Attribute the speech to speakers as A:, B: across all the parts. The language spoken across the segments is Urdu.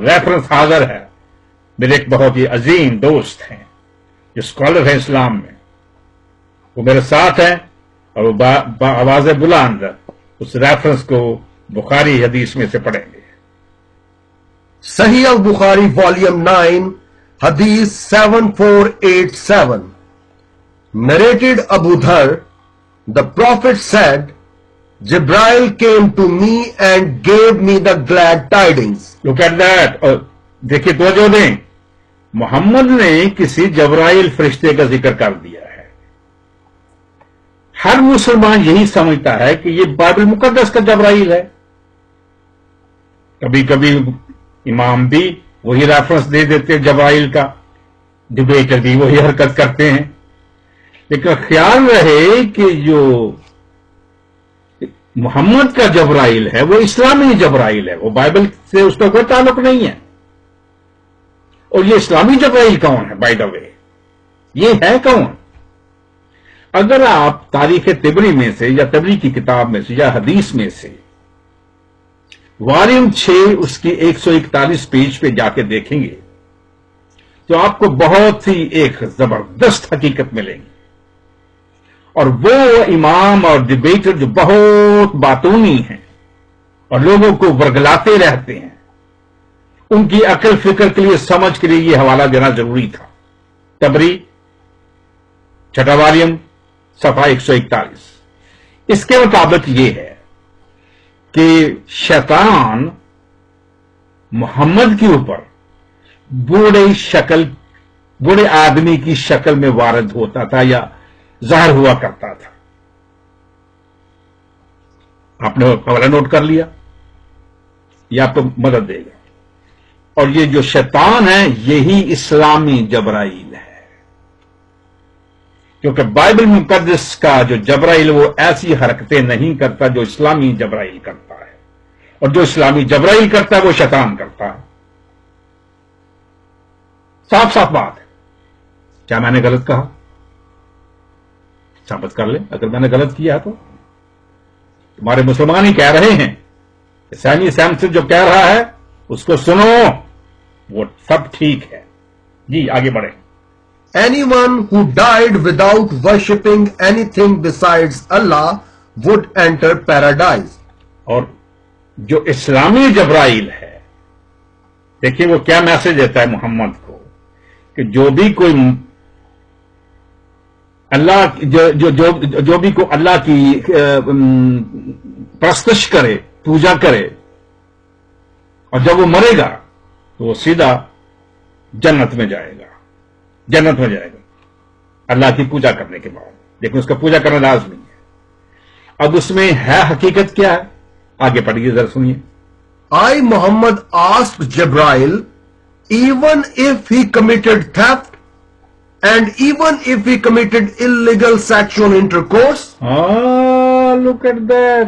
A: ریفرنس حاضر ہے. میرے ایک بہت ہی عظیم دوست ہیں جو اسکالر ہیں اسلام میں, وہ میرے ساتھ ہیں اور وہ آواز بلند اس ریفرنس کو بخاری حدیث میں سے پڑھیں گے.
B: صحیح البخاری والیوم 9 حدیث 7487. Narrated Abu Dhar, the Prophet said, Jibreel came to me and gave me the glad tidings.
A: Look at that. اور دیکھیے توجہ دیں, محمد نے کسی جبرائیل فرشتے کا ذکر کر دیا ہے. ہر مسلمان یہی سمجھتا ہے کہ یہ بائبل مقدس کا جبرائیل ہے. کبھی کبھی امام بھی وہی ریفرنس دے دیتے جبرائیل کا, ڈبیٹر بھی وہی حرکت کرتے ہیں. لیکن خیال رہے کہ جو محمد کا جبرائیل ہے وہ اسلامی جبرائیل ہے, وہ بائبل سے اس کا کوئی تعلق نہیں ہے. اور یہ اسلامی جبرائیل کون ہے؟ بائی دا وے یہ ہے کون؟ اگر آپ تاریخ طبری میں سے یا طبری کی کتاب میں سے یا حدیث میں سے والیوم 6 اس کی 141 پیج پہ جا کے دیکھیں گے تو آپ کو بہت سی ایک زبردست حقیقت ملے گی. اور وہ امام اور ڈبیٹر جو بہت باتونی ہیں اور لوگوں کو ورگلاتے رہتے ہیں, ان کی عقل فکر کے لیے, سمجھ کے لیے یہ حوالہ دینا ضروری تھا. طبری 6 والیوم صفحہ 141. اس کے مطابق یہ ہے کہ شیطان محمد کے اوپر بوڑھے آدمی کی شکل میں وارد ہوتا تھا یا ظاہر ہوا کرتا تھا. آپ نے حوالہ نوٹ کر لیا, یہ آپ کو مدد دے گا. اور یہ جو شیطان ہے یہی اسلامی جبرائیل ہے, کیونکہ بائبل مقدس کا جو جبرائیل وہ ایسی حرکتیں نہیں کرتا جو اسلامی جبرائیل کرتا ہے, اور جو اسلامی جبرائیل کرتا ہے وہ شیطان کرتا ہے. صاف صاف بات ہے. کیا میں نے غلط کہا؟ ثابت کر لیں اگر میں نے غلط کیا تو. تمہارے مسلمان ہی کہہ رہے ہیں, سیمی سیمسن جو کہہ رہا ہے اس کو سنو, وہ سب ٹھیک ہے. جی آگے بڑھیں.
B: Anyone who died without worshipping anything besides Allah would enter paradise.
A: اور جو اسلامی جبرائیل ہے, دیکھیے وہ کیا میسج دیتا ہے محمد کو کہ جو بھی کوئی اللہ جو بھی کوئی اللہ کی پرستش کرے, پوجا کرے, اور جب وہ مرے گا تو وہ سیدھا جنت میں جائے گا. جنت میں جائے گا اللہ کی پوجا کرنے کے بعد. لیکن اس کا پوجا کرنا لازمی ہے. اب اس میں ہے حقیقت کیا ہے؟ آگے پڑھیے ذرا سنیے.
B: I, Muhammad, asked Jibreel, even if he committed theft and even if he committed illegal sexual intercourse.
A: Look at that.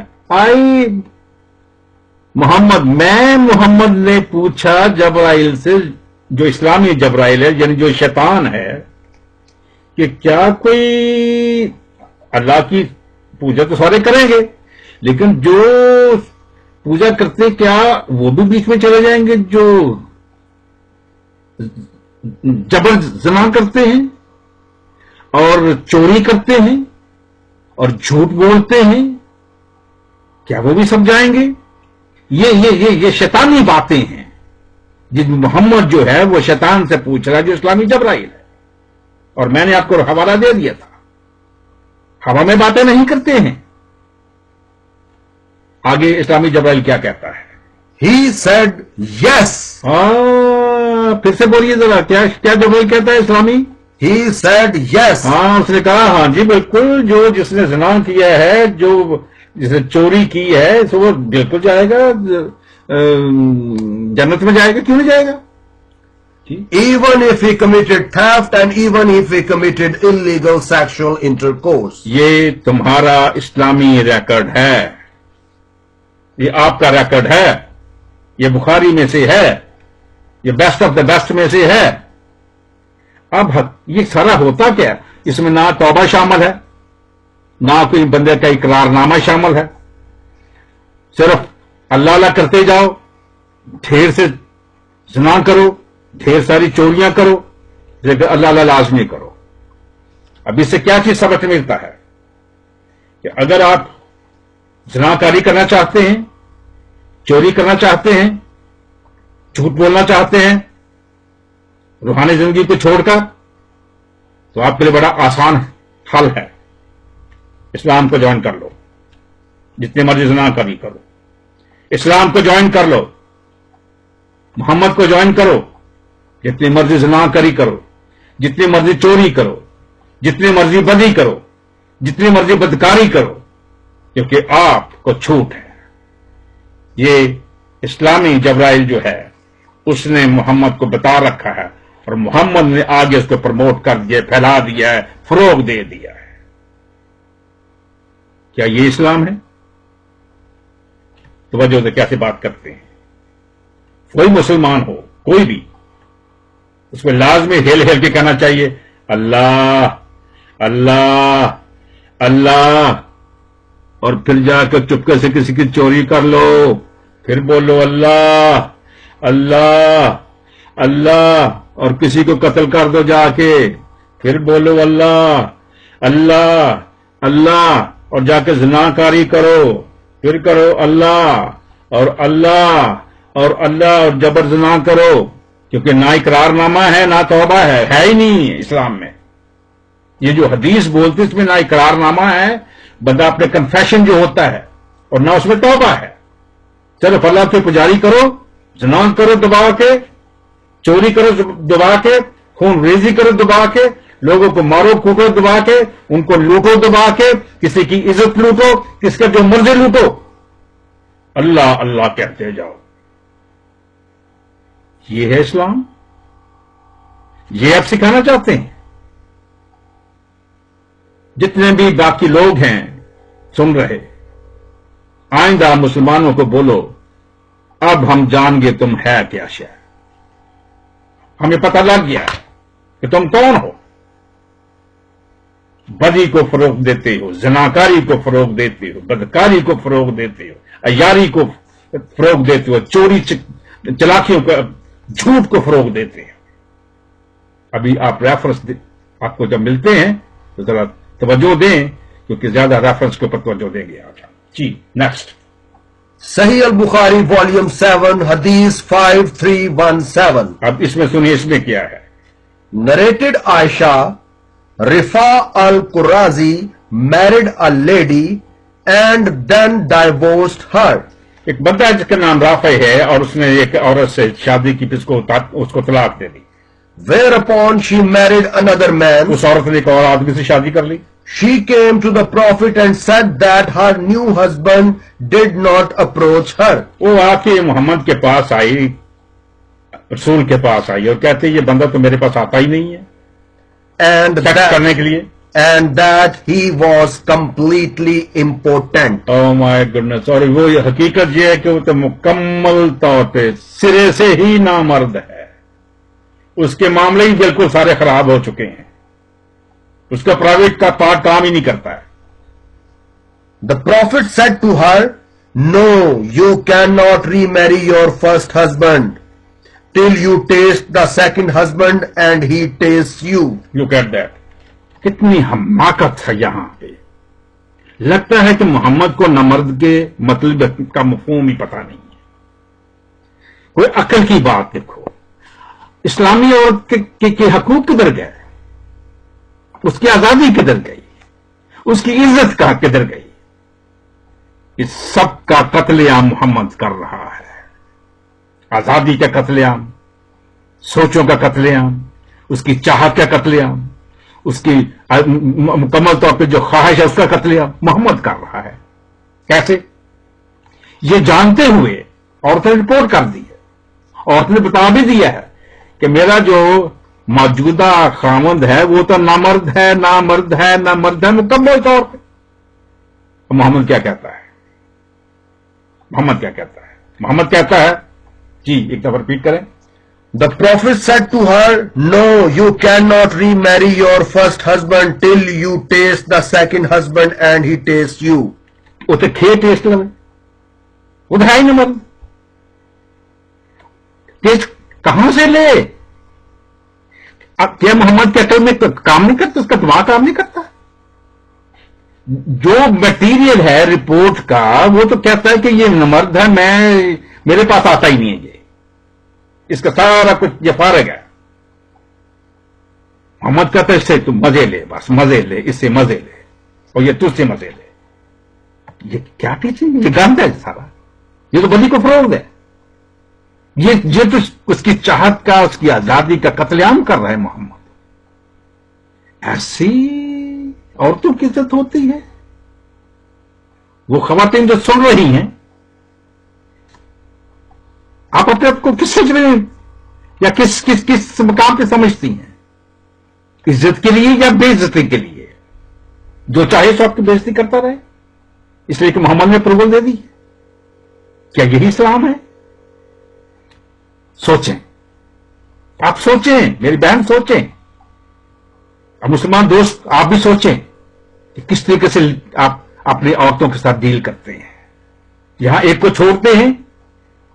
A: میں محمد نے پوچھا جبرائیل سے, جو اسلامی جبرائیل ہے یعنی جو شیطان ہے, کہ کیا کوئی اللہ کی پوجا تو سارے کریں گے, لیکن جو پوجا کرتے کیا وہ بھی بیچ میں چلے جائیں گے جو جبر زنا کرتے ہیں اور چوری کرتے ہیں اور جھوٹ بولتے ہیں, کیا وہ بھی سب جائیں گے؟ یہ شیطانی باتیں ہیں جن محمد جو ہے وہ شیطان سے پوچھ رہا ہے جو اسلامی جبرائیل ہے. اور میں نے آپ کو حوالہ دے دیا تھا, ہوا میں باتیں نہیں کرتے ہیں. آگے اسلامی جبرائیل کیا کہتا ہے؟
B: He said yes.
A: پھر سے بولیے ذرا, کیا جبرائیل کہتا ہے اسلامی؟
B: He said yes.
A: اس نے کہا ہاں جی بالکل, جس نے زنا کیا ہے, جس نے چوری کی ہے, تو وہ بالکل جائے گا جنت میں جائے گا. کیوں نہیں جائے گا؟
B: Even if he committed theft and even if he committed illegal sexual intercourse.
A: یہ تمہارا اسلامی ریکارڈ ہے, یہ آپ کا ریکارڈ ہے, یہ بخاری میں سے ہے, یہ بیسٹ آف دا بیسٹ میں سے ہے. اب یہ سارا ہوتا کیا؟ اس میں نہ توبہ شامل ہے, نہ کوئی بندے کا اقرار نامہ شامل ہے, صرف اللہ اللہ کرتے جاؤ, ڈھیر سے زنا کرو, ڈھیر ساری چوریاں کرو, لیکن اللہ اللہ لازمی کرو. اب اس سے کیا چیز سبق ملتا ہے کہ اگر آپ زناکاری کرنا چاہتے ہیں, چوری کرنا چاہتے ہیں, جھوٹ بولنا چاہتے ہیں روحانی زندگی کو چھوڑ کر, تو آپ کے لیے بڑا آسان حل ہے, اسلام کو جوائن کر لو, جتنے مرضی زناکاری کرو, اسلام کو جوائن کر لو, محمد کو جوائن کرو, جتنی مرضی زناکاری کرو, جتنی مرضی چوری کرو, جتنی مرضی بدی کرو, جتنی مرضی بدکاری کرو, کیونکہ آپ کو چھوٹ ہے. یہ اسلامی جبرائیل جو ہے اس نے محمد کو بتا رکھا ہے, اور محمد نے آگے اس کو پروموٹ کر دیا, پھیلا دیا ہے, فروغ دے دیا ہے. کیا یہ اسلام ہے؟ توجہ سے کیسے بات کرتے ہیں. کوئی مسلمان ہو, کوئی بھی, اس کو لازمی ہل ہل کے کہنا چاہیے اللہ اللہ اللہ, اور پھر جا کر چپکے سے کسی کی چوری کر لو, پھر بولو اللہ اللہ اللہ, اور کسی کو قتل کر دو جا کے, پھر بولو اللہ اللہ اللہ, اور جا کے زناکاری کرو, پھر کرو اللہ اور اللہ اور اللہ, اور جبر زنا کرو, کیونکہ نہ اقرار نامہ ہے نہ توبہ ہے ہی نہیں اسلام میں. یہ جو حدیث بولتی اس میں نہ اقرار نامہ ہے, بندہ اپنے کنفیشن جو ہوتا ہے, اور نہ اس میں توبہ ہے. چلو اللہ کے پجاری کرو, زنا کرو دبا کے, چوری کرو دبا کے, خون ریزی کرو دبا کے, لوگوں کو مارو کوٹو دبا کے, ان کو لوٹو دبا کے, کسی کی عزت لوٹو, کس کا جو مرضی لوٹو, اللہ اللہ کہتے جاؤ. یہ ہے اسلام؟ یہ آپ سکھانا چاہتے ہیں؟ جتنے بھی باقی لوگ ہیں سن رہے, آئندہ مسلمانوں کو بولو اب ہم جان گے تم ہے کیا شے, ہمیں پتہ لگ گیا کہ تم کون ہو. بدی کو فروغ دیتے ہو, زناکاری کو فروغ دیتے ہو, بدکاری کو فروغ دیتے ہو, عیاری کو فروغ دیتے ہو, چوری چلاکیوں کو, جھوٹ کو فروغ دیتے ہیں. ابھی آپ ریفرنس آپ کو جب ملتے ہیں تو ذرا توجہ دیں, کیونکہ زیادہ ریفرنس کے اوپر توجہ دیں گے آپ. جی نیکسٹ.
B: صحیح البخاری والیوم 7 حدیث 5317.
A: اب اس میں سنیے اس میں کیا ہے.
B: Narrated Aisha, Rifa al-Qurazi married a lady and then divorced her.
A: ایک بندہ ہے جس کا نام رافع ہے, اور اس نے ایک عورت سے شادی کی, پھر اس کو طلاق دے دی.
B: Whereupon she married another man.
A: اس عورت نے ایک اور آدمی سے شادی کر لی.
B: She came to the Prophet and said that her new husband did not approach her.
A: وہ آ کے محمد کے پاس آئی, رسول کے پاس آئی, اور کہتے یہ بندہ تو میرے پاس آتا ہی نہیں ہے سیکس کرنے کے لیے.
B: And that he was completely impotent.
A: Oh my goodness. اور وہ حقیقت یہ ہے کہ وہ تو مکمل طور پہ سرے سے ہی نامرد ہے. اس کے معاملے ہی بالکل سارے خراب ہو چکے ہیں, اس کا پرائیویٹ کا پارٹ کام ہی نہیں کرتا ہے.
B: The Prophet said to her, "No, you cannot remarry your first husband till you taste the second husband and he tastes you."
A: Look at that. کتنی حماقت ہے یہاں پہ. لگتا ہے کہ محمد کو نامرد کے مطلب کا مفہوم ہی پتہ نہیں ہے. کوئی عقل کی بات دیکھو, اسلامی عورت کے حقوق کدھر گئے, اس کی آزادی کدھر گئی, اس کی عزت کا کدھر گئی. اس سب کا قتل عام محمد کر رہا ہے. آزادی کا قتل عام, سوچوں کا قتل عام, اس کی چاہت کا قتل عام, اس کی مکمل طور پہ جو خواہش ہے اس کا قتل عام محمد کر رہا ہے. کیسے؟ یہ جانتے ہوئے عورت نے رپورٹ کر دی ہے, عورت نے بتا بھی دیا ہے کہ میرا جو موجودہ خامند ہے وہ تو نامرد ہے, نامرد ہے, نامرد ہے مکمل طور پہ. محمد کیا کہتا ہے؟ محمد کیا کہتا ہے؟ محمد کہتا ہے, جی ایک دفعہ ریپیٹ کریں.
B: The Prophet said to her, "No, you cannot remarry your first husband till you taste the second husband and he tastes you."
A: وہ تو کھے ٹیسٹ لگے, وہ تو ہے ہی نہ مرد. ٹیسٹ کہاں سے لے؟ اب کیا محمد کے عقل میں کام نہیں کرتا؟ اس کا دماغ کام نہیں کرتا؟ جو میٹیریل ہے رپورٹ کا وہ تو کہتا ہے کہ یہ مرد ہے، میرے پاس آتا ہی نہیں ہے، یہ اس کا سارا کچھ یہ فارغ ہے. محمد کہتا ہے اس سے تو مزے لے، بس مزے لے، اس سے مزے لے، اور یہ تجھ سے مزے لے. یہ کیا ٹیچنگ؟ یہ گند ہے سارا، یہ تو بدی کو فروغ ہے. یہ تو اس کی چاہت کا، اس کی آزادی کا قتل عام کر رہا ہے محمد. ایسی عورتوں کی عزت ہوتی ہے؟ وہ خواتین جو سن رہی ہیں، آپ اپنے آپ کو کس سمجھ رہے ہیں یا کس مقام پہ سمجھتی ہیں؟ عزت کے لیے یا بے عزتی کے لیے؟ جو چاہے سو آپ کی بے عزتی کرتا رہے اس لیے کہ محمد نے اپروول دے دی. کیا یہی اسلام ہے؟ سوچیں، آپ سوچیں، میری بہن سوچیں، اور مسلمان دوست آپ بھی سوچیں کہ کس طریقے سے آپ اپنی عورتوں کے ساتھ ڈیل کرتے ہیں. یہاں ایک کو چھوڑتے ہیں،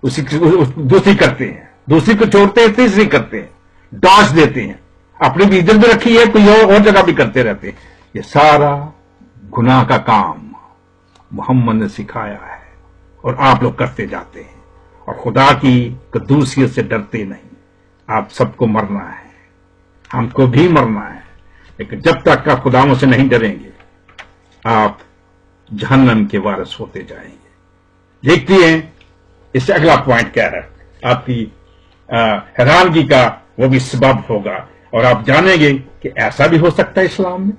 A: دوسری کرتے ہیں، دوسری کو چھوڑتے ہیں، تیسری کرتے ہیں، ڈانس دیتے ہیں، اپنی بھی عزت بھی رکھی ہے، کوئی اور جگہ بھی کرتے رہتے ہیں. یہ سارا گناہ کا کام محمد نے سکھایا ہے اور آپ لوگ کرتے جاتے ہیں، اور خدا کی قدوسیت سے ڈرتے نہیں. آپ سب کو مرنا ہے، ہم کو بھی مرنا ہے، لیکن جب تک آپ خداؤں سے نہیں ڈریں گے آپ جہنم کے وارث ہوتے جائیں گے. دیکھتی ہیں اس سے اگلا پوائنٹ کیا ہے، آپ کی حیرانگی کا وہ بھی سبب ہوگا، اور آپ جانیں گے کہ ایسا بھی ہو سکتا ہے اسلام میں.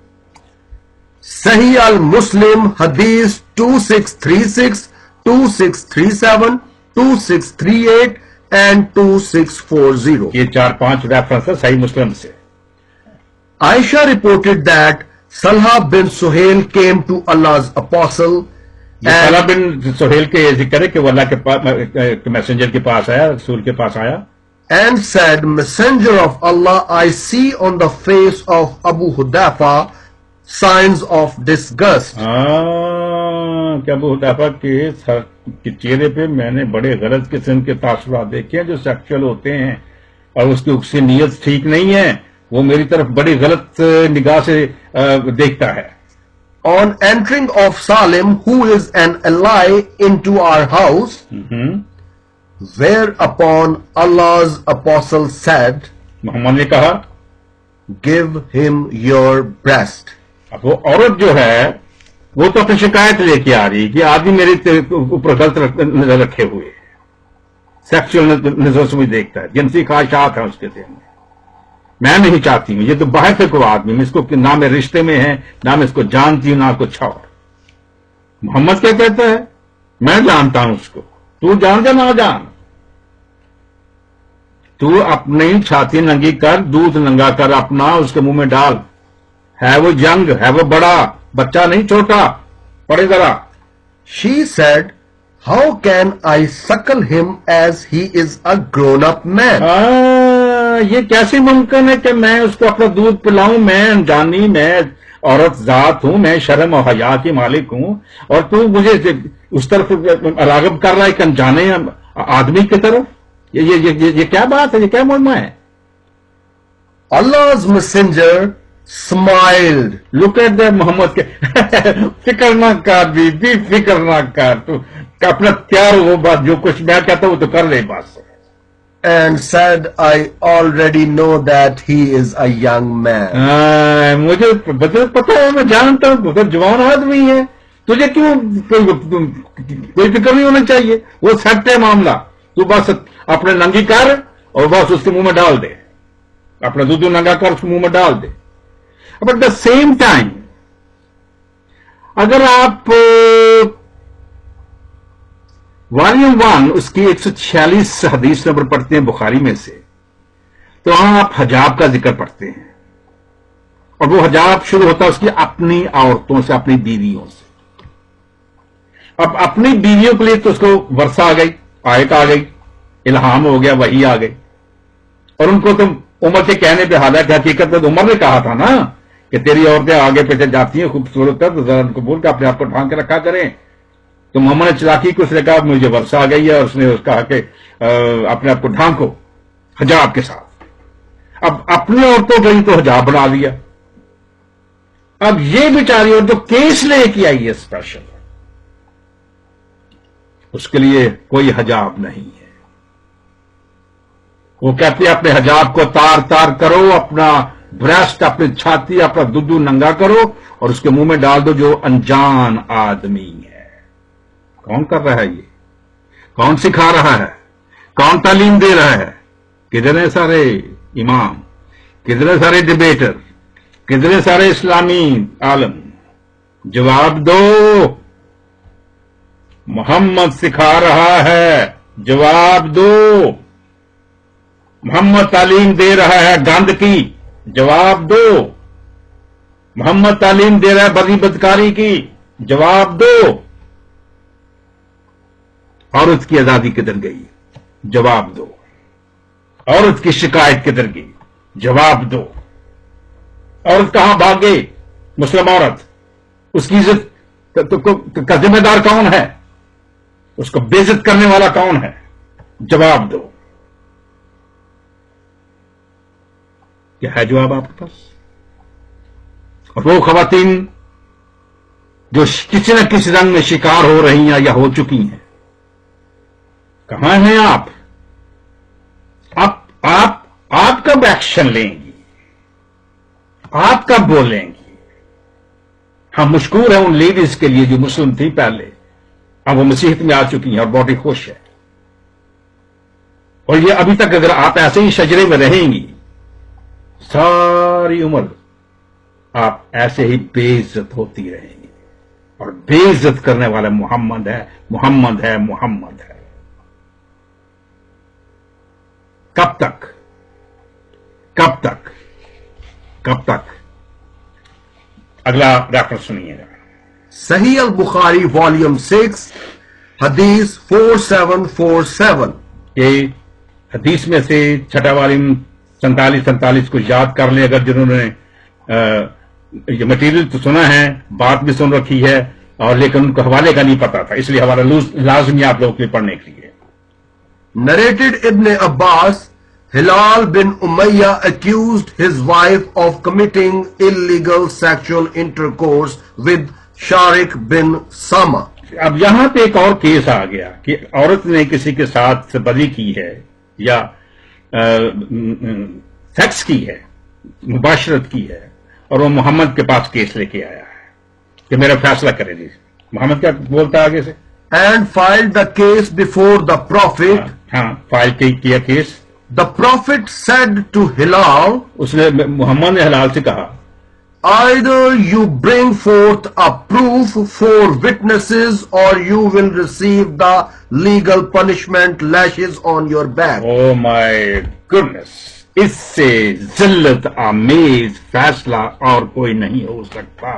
B: صحیح المسلم حدیث 2636, 2637, 2638 and 2640.
A: یہ 4-5 ریفرنس ہے صحیح مسلم سے.
B: Aisha reported that Salha bin Suhail came to Allah's apostle
A: یہ صالح بن سہیل کے یہ ذکر ہے کہ وہ اللہ کے پاس میسنجر کے پاس آیا، رسول کے پاس آیا،
B: and said, Messenger of Allah, I see on the face of Abu Hudhafa signs of disgust.
A: کہ ابو حذیفہ کے چہرے پہ میں نے بڑے غلط قسم کے تاثرات دیکھے ہیں جو سیکشل ہوتے ہیں، اور اس کی اکسی نیت ٹھیک نہیں ہے، وہ میری طرف بڑی غلط نگاہ سے دیکھتا ہے.
B: On entering of Salim, who is an ally, into our house, whereupon Allah's apostle said,
A: محمد نے کہا
B: give him your breast.
A: اب وہ عورت جو ہے وہ تو اپنی شکایت لے کے آ رہی کہ آدمی میرے اوپر غلط نظر رکھے ہوئے، سیکشل نظر سے مجھے دیکھتا ہے، جنسی خواہشات ہیں اس کے ذہن میں نہیں چاہتی ہوں، یہ تو باہر سے کوئی آدمی، میں اس کو نہ میں رشتے میں ہے، نہ میں اس کو جانتی ہوں، نہ کچھ اور. محمد کیا کہتا ہے؟ میں جانتا ہوں اس کو، تو جان جا نہ جان، تو اپنی چھاتی ننگی کر، دودھ ننگا کر اپنا اس کے منہ میں ڈال. ہے وہ ینگ، ہے وہ بڑا، بچہ نہیں چھوٹا، پڑھے ذرا.
B: She said, how can I suckle him as he is a grown-up man?
A: یہ کیسے ممکن ہے کہ میں اس کو اپنا دودھ پلاؤں؟ میں انجانی، میں عورت ذات ہوں، میں شرم و حیا کی مالک ہوں، اور تو مجھے اس طرف راغب کر رہا ہے کہ انجانے آدمی کی طرف. یہ کیا بات ہے؟ یہ کیا معاملہ ہے؟
B: Allah's messenger smiled.
A: Look at the Muhammad کے فکر نہ کر بی بی، فکر نہ کر، تو اپنا تیار ہو، بات جو کچھ میں کہتا ہوں وہ تو کر لے بات.
B: And said, I already know that he is a young man.
A: مجھے پتا ہے، میں جانتا ہوں بہت جوان آدمی ہے، تجھے کیوں کوئی فکر نہیں ہونا چاہیے، وہ سیٹ ہے معاملہ. تو بس اپنے ننگی کر اور بس اس کے منہ میں ڈال دے، اپنا دودھ ننگا کر اس کے منہ میں ڈال دے. بٹ دا سیم ٹائم اگر آپ والیوم 1 اس کی 146 حدیث نمبر پڑھتے ہیں بخاری میں سے، تو وہاں آپ حجاب کا ذکر پڑھتے ہیں، اور وہ حجاب شروع ہوتا ہے اس کی اپنی عورتوں سے، اپنی بیویوں سے. اب اپنی بیویوں کے لیے تو اس کو ورثہ آ گئی، آیت آ گئی، الہام ہو گیا، وحی آ گئی، اور ان کو تو عمر کے کہنے پہ، حالانکہ حقیقت میں عمر نے کہا تھا نا کہ تیری عورتیں آگے پیچھے جاتی ہیں خوبصورت ہے، تو ذرا ان کو بول کے اپنے آپ کو ڈھانک کے رکھا کریں. تو محمد نے چلاکی کو اس نے کہا مجھے ورثہ آ گئی ہے، اور اس نے کہا کہ اپنے آپ کو ڈھانکو. حجاب کے ساتھ. اب اپنی عورتوں کے لیے تو حجاب بنا دیا. اب یہ بیچاری اور جو کیس لے کے آئی ہے اسپیشل, اس کے لیے کوئی حجاب نہیں ہے. وہ کہتے ہیں اپنے حجاب کو تار تار کرو, اپنا بریسٹ, اپنی چھاتی, اپنا دودھ ننگا کرو اور اس کے منہ میں ڈال دو جو انجان آدمی ہے. کون کر رہا ہے یہ؟ کون سکھا رہا ہے؟ کون تعلیم دے رہا ہے؟ کدھر سارے امام, کدھر سارے ڈبیٹر, کدھر سارے اسلامی عالم؟ جواب دو. محمد سکھا رہا ہے, جواب دو. محمد تعلیم دے رہا ہے گند کی, جواب دو. محمد تعلیم دے رہا ہے بدی بدکاری کی, جواب دو. عورت کی آزادی کدھر گئی؟ جواب دو. عورت کی شکایت کدھر گئی؟ جواب دو. عورت کہاں بھاگ گئی؟ مسلم عورت, اس کی عزت کا ذمہ دار کون ہے؟ اس کو بے عزت کرنے والا کون ہے؟ جواب دو. کیا ہے جواب آپ کے پاس؟ اور وہ خواتین جو کسی نہ کسی رنگ میں شکار ہو رہی ہیں یا ہو چکی ہیں, کہاں ہیں آپ؟ آپ کب ایکشن لیں گی؟ آپ کب بولیں گی؟ ہم مشکور ہیں ان لیڈیز کے لیے جو مسلم تھی پہلے, اب وہ مسیحیت میں آ چکی ہیں اور بہت ہی خوش ہے. اور یہ ابھی تک اگر آپ ایسے ہی شجرے میں رہیں گی, ساری عمر آپ ایسے ہی بے عزت ہوتی رہیں گی. اور بے عزت کرنے والا محمد ہے, محمد ہے, محمد ہے. کب تک؟ کب تک؟ کب تک؟ اگلا ریفرنس سنیے گا.
B: صحیح البخاری والیوم 6 حدیث 4747.
A: کہ حدیث میں سے چھٹا والیوم 47 کو یاد کر لیں اگر جنہوں نے یہ مٹیریل تو سنا ہے, بات بھی سن رکھی ہے, اور لیکن ان کو حوالے کا نہیں پتا تھا, اس لیے حوالہ لازمی آپ لوگوں کے لیے پڑھنے کے لیے.
B: Narrated Ibn Abbas, Hilal bin Umayyah accused his wife of committing illegal sexual intercourse with Sharik bin Sama.
A: اب یہاں پہ ایک اور کیس آ گیا کہ عورت نے کسی کے ساتھ بدی کی ہے یا سیکس کی ہے, مباشرت کی ہے, اور وہ محمد کے پاس کیس لے کے آیا ہے کہ میرا فیصلہ کرے دی. محمد کیا بولتا ہے آگے سے؟
B: And filed the case before the Prophet.
A: ہاں, فائل کیا case.
B: The Prophet said to Hilal,
A: اس نے, محمد نے ہلال سے کہا,
B: either you bring forth a proof for witnesses or you will receive the legal punishment, lashes on your back.
A: oh my goodness, اس سے ذلت آمیز فیصلہ اور کوئی نہیں ہو سکتا.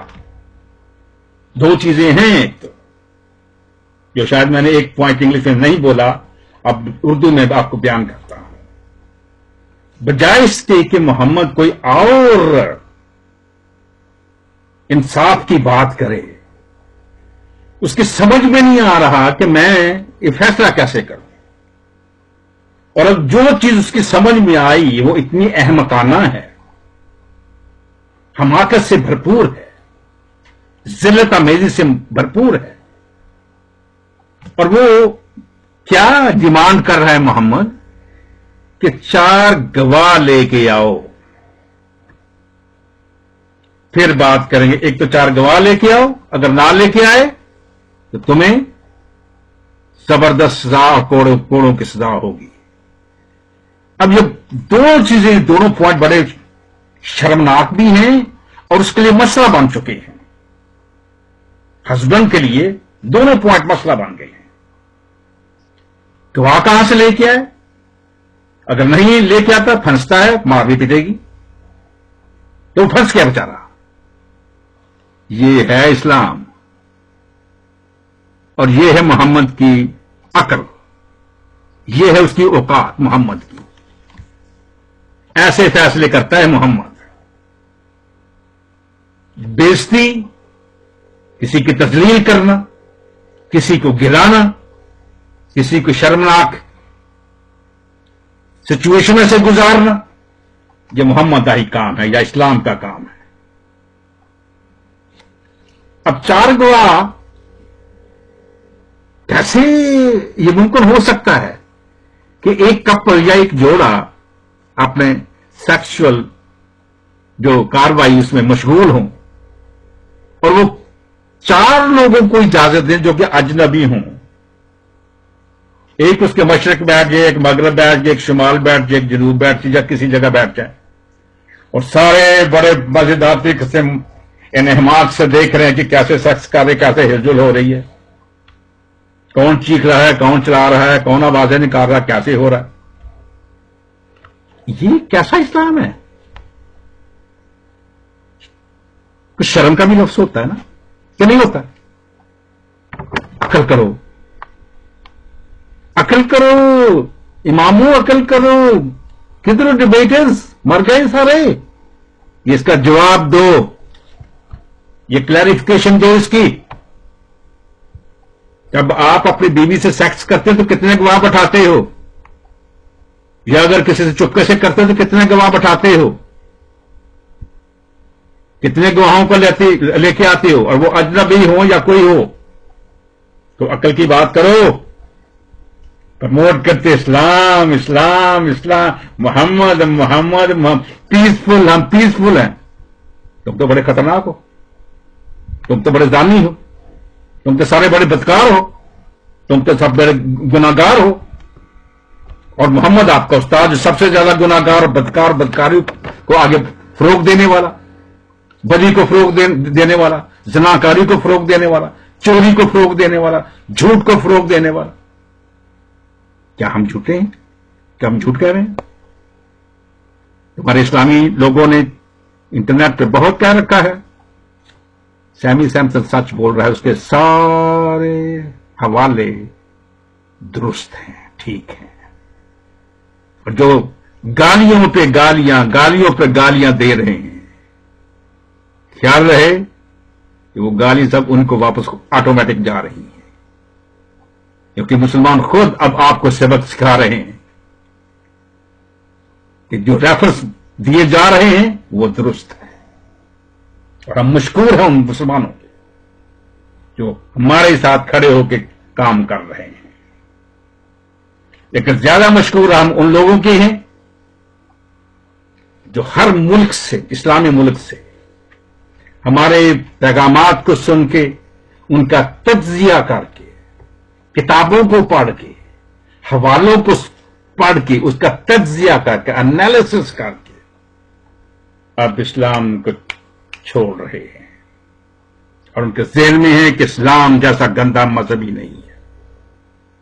A: دو چیزیں ہیں, ایک تو جو شاید میں نے ایک پوائنٹ انگلش میں نہیں بولا, اب اردو میں آپ کو بیان کرتا ہوں. بجائے اس کے کہ محمد کوئی اور انصاف کی بات کرے, اس کی سمجھ میں نہیں آ رہا کہ میں یہ فیصلہ کیسے کروں. اور اب جو چیز اس کی سمجھ میں آئی وہ اتنی احمقانہ ہے, حماقت سے بھرپور ہے, ذلت آمیزی سے بھرپور ہے. اور وہ کیا ڈیمانڈ کر رہا ہے محمد کہ 4 گواہ لے کے آؤ, پھر بات کریں گے. ایک تو 4 گواہ لے کے آؤ, اگر نہ لے کے آئے تو تمہیں زبردست سزا اور کوڑوں کی سزا ہوگی. اب یہ دو چیزیں, دونوں پوائنٹ بڑے شرمناک بھی ہیں اور اس کے لیے مسئلہ بن چکے ہیں. ہسبینڈ کے لیے دونوں پوائنٹ مسئلہ بن گئے ہیں. گواہ کہاں سے لے کے آئے؟ اگر نہیں لے کے آتا پھنستا ہے, مار بھی پیٹے گی, تو پھنس گیا بیچارہ. یہ ہے اسلام اور یہ ہے محمد کی عقل, یہ ہے اس کی اوقات محمد کی. ایسے فیصلے کرتا ہے محمد. بےزتی, کسی کی تذلیل کرنا, کسی کو گرانا, کسی کو شرمناک سچویشن سے گزارنا، یہ محمد کا ہی کام ہے یا اسلام کا کام ہے۔ اب 4 گواہ کیسے یہ ممکن ہو سکتا ہے کہ ایک کپل یا ایک جوڑا اپنے سیکشل جو کاروائی اس میں مشغول ہوں اور وہ 4 لوگوں کو اجازت دیں جو کہ اجنبی ہوں، ایک اس کے مشرق بیٹھ جائے، ایک مغرب بیٹھ جائے، ایک شمال بیٹھ جائے، ایک جنوب بیٹھ جائے، یا کسی جگہ بیٹھ جائے، اور سارے بڑے مزیدار طریقے سے انہماک سے دیکھ رہے ہیں کہ کیسے سیکس کر رہے، کیسے ہلجل ہو رہی ہے، کون چیخ رہا ہے، کون چلا رہا ہے، کون آوازیں نکال رہا ہے، کیسے ہو رہا ہے۔ یہ کیسا اسلام ہے؟ کچھ شرم کا بھی لفظ ہوتا ہے نا، کہ نہیں ہوتا؟ عقل کرو، عقل کرو اماموں، عقل کرو، کدھر ڈبیٹرز مر گئے سارے، یہ اس کا جواب دو، یہ کلیریفیکیشن دو اس کی۔ جب آپ اپنی بیوی سے سیکس کرتے ہیں تو کتنے گواہ بٹھاتے ہو؟ یا اگر کسی سے چپکے سے کرتے ہیں تو کتنے گواہ بٹھاتے ہو؟ کتنے گواہوں کو لے کے آتے ہو؟ اور وہ اجنبی ہو یا کوئی ہو، تو عقل کی بات کرو۔ پرموٹ کرتے اسلام اسلام اسلام، محمد محمد پیسفل، ہم پیسفل ہیں۔ تم تو بڑے خطرناک ہو، تم تو بڑے زانی ہو، تم تو سارے بڑے بدکار ہو، تم تو سب بڑے گناہگار ہو، اور محمد آپ کا استاد جو سب سے زیادہ گناہگار اور بدکار، بدکاری کو آگے فروغ دینے والا، بدی کو فروغ دینے والا، زناکاری کو فروغ دینے والا، چوری کو فروغ دینے والا، جھوٹ کو فروغ دینے والا۔ کیا ہم جھوٹے ہیں؟ کیا ہم جھوٹ کہہ رہے ہیں؟ ہمارے اسلامی لوگوں نے انٹرنیٹ پہ بہت کہہ رکھا ہے، سیمی سیمسن سچ بول رہا ہے، اس کے سارے حوالے درست ہیں، ٹھیک ہیں، اور جو گالیوں پہ گالیاں، گالیوں پہ گالیاں دے رہے ہیں، خیال رہے کہ وہ گالی سب ان کو واپس آٹومیٹک جا رہی ہیں، کیونکہ مسلمان خود اب آپ کو سبق سکھا رہے ہیں کہ جو ریفرنس دیے جا رہے ہیں وہ درست ہے، اور ہم مشکور ہیں ان مسلمانوں کے جو ہمارے ساتھ کھڑے ہو کے کام کر رہے ہیں، لیکن زیادہ مشکور ہم ان لوگوں کے ہیں جو ہر ملک سے، اسلامی ملک سے ہمارے پیغامات کو سن کے، ان کا تجزیہ کر کے، کتابوں کو پڑھ کے، حوالوں کو پڑھ کے، اس کا تجزیہ کر کے، انالیسس کر کے اب اسلام کو چھوڑ رہے ہیں، اور ان کے ذہن میں ہے کہ اسلام جیسا گندا مذہبی نہیں ہے،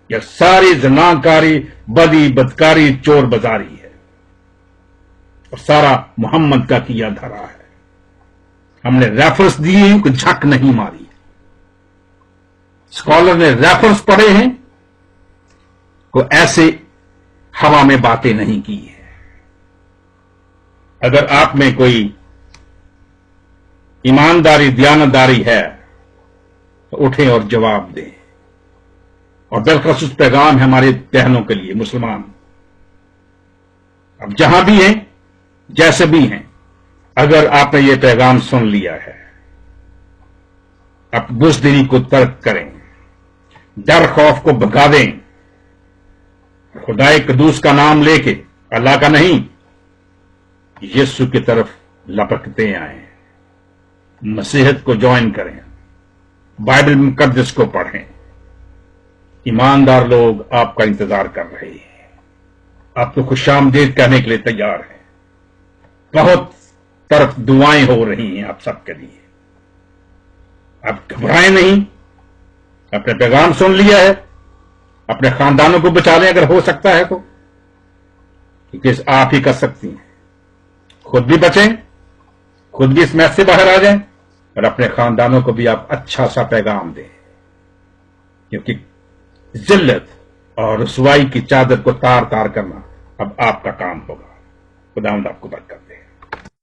A: یہ ساری زناکاری، بدی، بدکاری، چور بازاری ہے، اور سارا محمد کا کیا دھرا ہے۔ ہم نے ریفرنس دیے ہیں، کوئی جھک نہیں ماری، اسکالر نے ریفرنس پڑھے ہیں، کوئی ایسے ہوا میں باتیں نہیں کی ہیں۔ اگر آپ میں کوئی ایمانداری، دیانتداری ہے تو اٹھیں اور جواب دیں، اور بالخصوص پیغام ہے ہمارے بہنوں کے لیے، مسلمان اب جہاں بھی ہیں، جیسے بھی ہیں، اگر آپ نے یہ پیغام سن لیا ہے، اب بزدلی کو ترک کریں، ڈر خوف کو بھگا دیں، خدائے قدوس کا نام لے کے، اللہ کا نہیں، یسوع کی طرف لپکتے آئیں، مسیحیت کو جوائن کریں، بائبل مقدس کو پڑھیں۔ ایماندار لوگ آپ کا انتظار کر رہے ہیں، آپ کو خوش آمدید کہنے کے لیے تیار ہیں، بہت طرف دعائیں ہو رہی ہیں آپ سب کے لیے۔ آپ گھبرائیں نہیں، اپنے پیغام سن لیا ہے، اپنے خاندانوں کو بچا لیں اگر ہو سکتا ہے تو، کیونکہ آپ ہی کر سکتی ہیں۔ خود بھی بچیں، خود بھی اس میس سے باہر آ جائیں، اور اپنے خاندانوں کو بھی آپ اچھا سا پیغام دیں، کیونکہ ذلت اور رسوائی کی چادر کو تار تار کرنا اب آپ کا کام ہوگا۔ خداوند آپ کو برکت دے۔